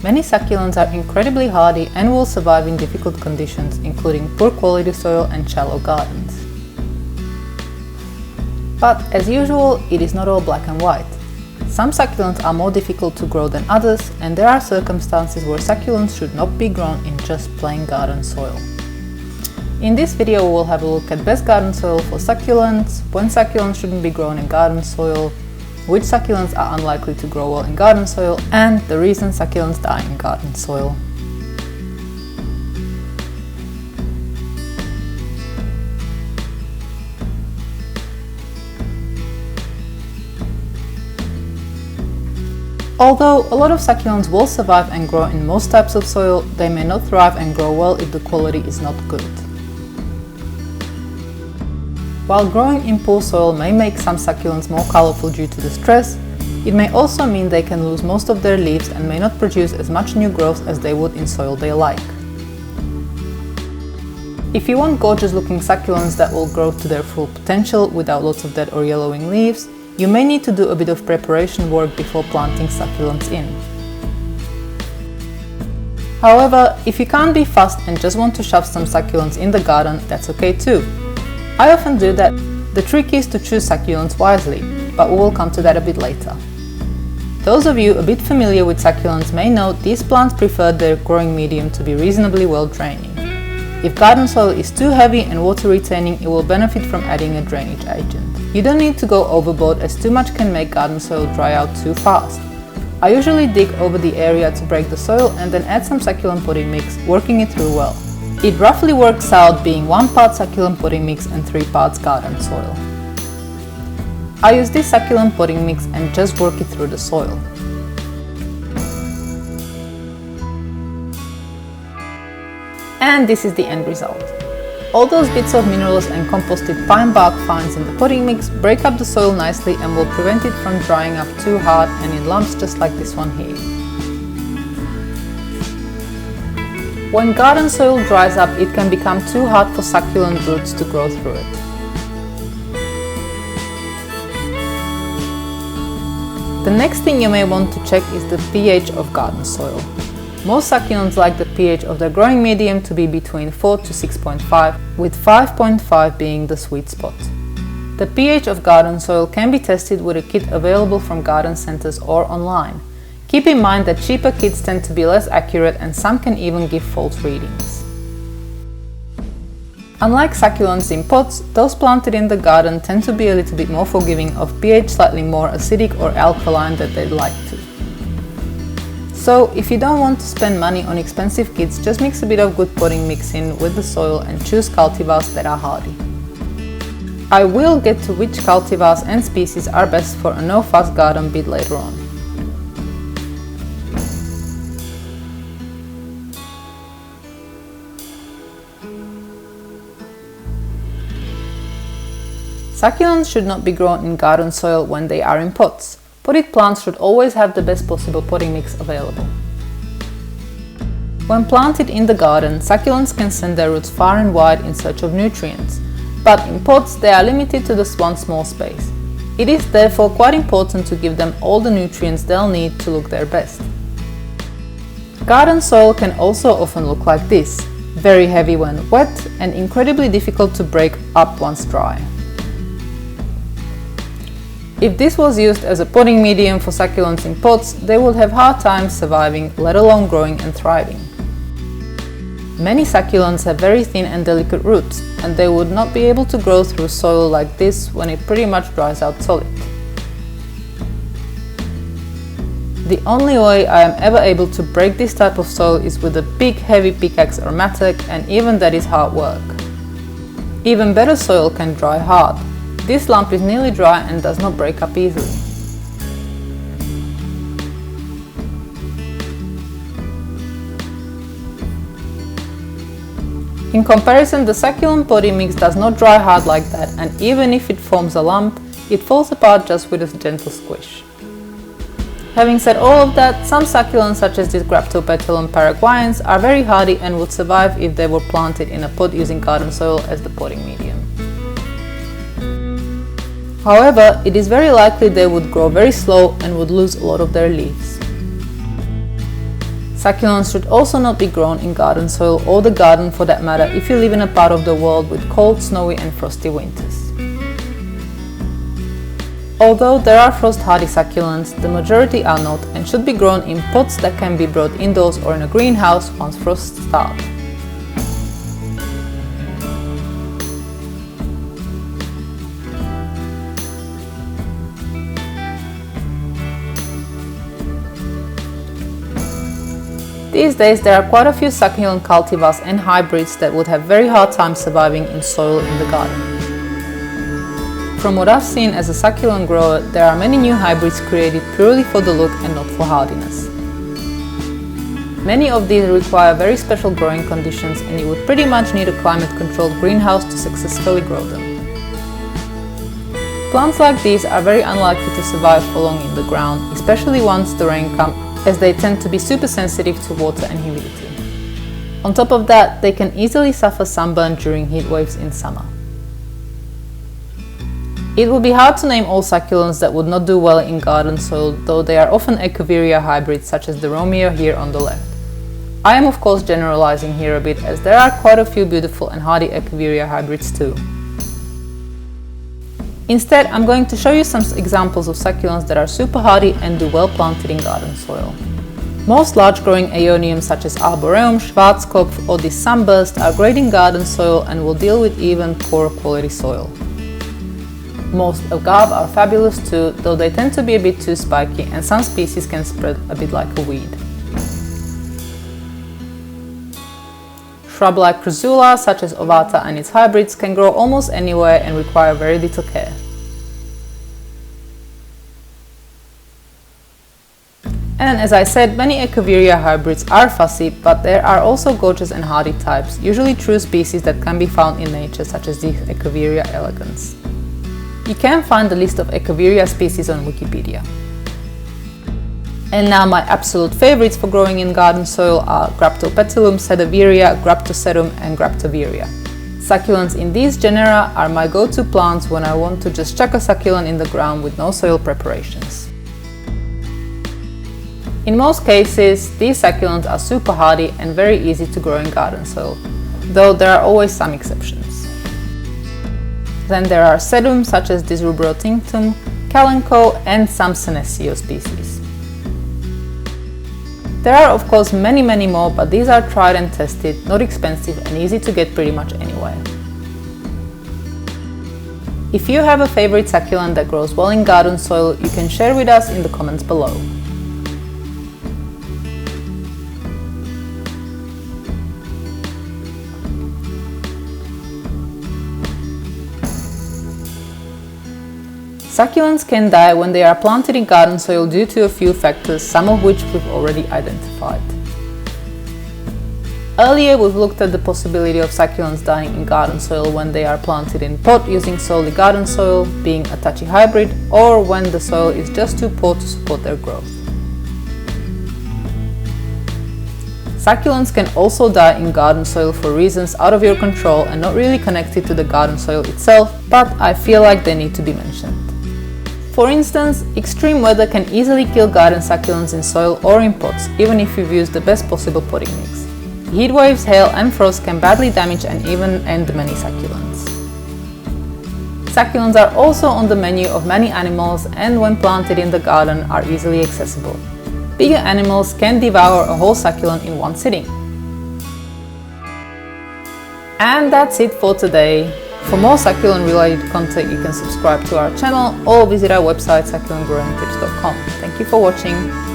Many succulents are incredibly hardy and will survive in difficult conditions, including poor quality soil and shallow gardens. But as usual, it is not all black and white. Some succulents are more difficult to grow than others, and there are circumstances where succulents should not be grown in just plain garden soil. In this video we will have a look at best garden soil for succulents, when succulents shouldn't be grown in garden soil, which succulents are unlikely to grow well in garden soil, and the reason succulents die in garden soil. Although a lot of succulents will survive and grow in most types of soil, they may not thrive and grow well if the quality is not good. While growing in poor soil may make some succulents more colorful due to the stress, it may also mean they can lose most of their leaves and may not produce as much new growth as they would in soil they like. If you want gorgeous looking succulents that will grow to their full potential without lots of dead or yellowing leaves, you may need to do a bit of preparation work before planting succulents in. However, if you can't be fussed and just want to shove some succulents in the garden, that's okay too. I often do that. The trick is to choose succulents wisely, but we will come to that a bit later. Those of you a bit familiar with succulents may know these plants prefer their growing medium to be reasonably well draining. If garden soil is too heavy and water retaining, it will benefit from adding a drainage agent. You don't need to go overboard, as too much can make garden soil dry out too fast. I usually dig over the area to break the soil and then add some succulent potting mix, working it through well. It roughly works out being 1 part succulent potting mix and 3 parts garden soil. I use this succulent potting mix and just work it through the soil. And this is the end result. All those bits of minerals and composted pine bark finds in the potting mix break up the soil nicely and will prevent it from drying up too hard and in lumps just like this one here. When garden soil dries up, it can become too hard for succulent roots to grow through it. The next thing you may want to check is the pH of garden soil. Most succulents like the pH of their growing medium to be between 4 to 6.5, with 5.5 being the sweet spot. The pH of garden soil can be tested with a kit available from garden centers or online. Keep in mind that cheaper kits tend to be less accurate and some can even give false readings. Unlike succulents in pots, those planted in the garden tend to be a little bit more forgiving of pH slightly more acidic or alkaline than they'd like to. So, if you don't want to spend money on expensive kits, just mix a bit of good potting mix in with the soil and choose cultivars that are hardy. I will get to which cultivars and species are best for a no-fuss garden bit later on. Succulents should not be grown in garden soil when they are in pots. Potted plants should always have the best possible potting mix available. When planted in the garden, succulents can send their roots far and wide in search of nutrients, but in pots they are limited to this one small space. It is therefore quite important to give them all the nutrients they'll need to look their best. Garden soil can also often look like this, very heavy when wet and incredibly difficult to break up once dry. If this was used as a potting medium for succulents in pots, they would have hard times surviving, let alone growing and thriving. Many succulents have very thin and delicate roots, and they would not be able to grow through soil like this when it pretty much dries out solid. The only way I am ever able to break this type of soil is with a big heavy pickaxe or mattock, and even that is hard work. Even better soil can dry hard. This lump is nearly dry and does not break up easily. In comparison, the succulent potting mix does not dry hard like that, and even if it forms a lump, it falls apart just with a gentle squish. Having said all of that, some succulents such as this Graptopetalum paraguayans are very hardy and would survive if they were planted in a pot using garden soil as the potting medium. However, it is very likely they would grow very slow and would lose a lot of their leaves. Succulents should also not be grown in garden soil or the garden for that matter if you live in a part of the world with cold, snowy and frosty winters. Although there are frost-hardy succulents, the majority are not and should be grown in pots that can be brought indoors or in a greenhouse once frosts start. These days there are quite a few succulent cultivars and hybrids that would have very hard time surviving in soil in the garden. From what I've seen as a succulent grower, there are many new hybrids created purely for the look and not for hardiness. Many of these require very special growing conditions and you would pretty much need a climate-controlled greenhouse to successfully grow them. Plants like these are very unlikely to survive for long in the ground, especially once the rain comes, as they tend to be super sensitive to water and humidity. On top of that, they can easily suffer sunburn during heat waves in summer. It would be hard to name all succulents that would not do well in garden soil, though they are often Echeveria hybrids such as the Romeo here on the left. I am of course generalizing here a bit, as there are quite a few beautiful and hardy Echeveria hybrids too. Instead, I'm going to show you some examples of succulents that are super hardy and do well planted in garden soil. Most large growing aeoniums such as Arboreum, Schwarzkopf or this Sunburst are great in garden soil and will deal with even poor quality soil. Most agave are fabulous too, though they tend to be a bit too spiky and some species can spread a bit like a weed. Shrub like Chrysula, such as Ovata and its hybrids, can grow almost anywhere and require very little care. And as I said, many Echeveria hybrids are fussy, but there are also gorgeous and hardy types, usually true species that can be found in nature, such as the Echeveria elegans. You can find the list of Echeveria species on Wikipedia. And now my absolute favorites for growing in garden soil are Graptopetalum, Sedaveria, Graptoserum and Graptoveria. Succulents in these genera are my go-to plants when I want to just chuck a succulent in the ground with no soil preparations. In most cases, these succulents are super hardy and very easy to grow in garden soil, though there are always some exceptions. Then there are sedum such as Disrubrotinctum, Kalenko and some Senecio species. There are of course many more, but these are tried and tested, not expensive and easy to get pretty much anywhere. If you have a favorite succulent that grows well in garden soil, you can share with us in the comments below. Succulents can die when they are planted in garden soil due to a few factors, some of which we've already identified. Earlier we've looked at the possibility of succulents dying in garden soil when they are planted in pot using solely garden soil, being a touchy hybrid, or when the soil is just too poor to support their growth. Succulents can also die in garden soil for reasons out of your control and not really connected to the garden soil itself, but I feel like they need to be mentioned. For instance, extreme weather can easily kill garden succulents in soil or in pots, even if you've used the best possible potting mix. Heat waves, hail and frost can badly damage and even end many succulents. Succulents are also on the menu of many animals and when planted in the garden are easily accessible. Bigger animals can devour a whole succulent in one sitting. And that's it for today. For more succulent related content you can subscribe to our channel or visit our website succulentgrowingtips.com. Thank you for watching.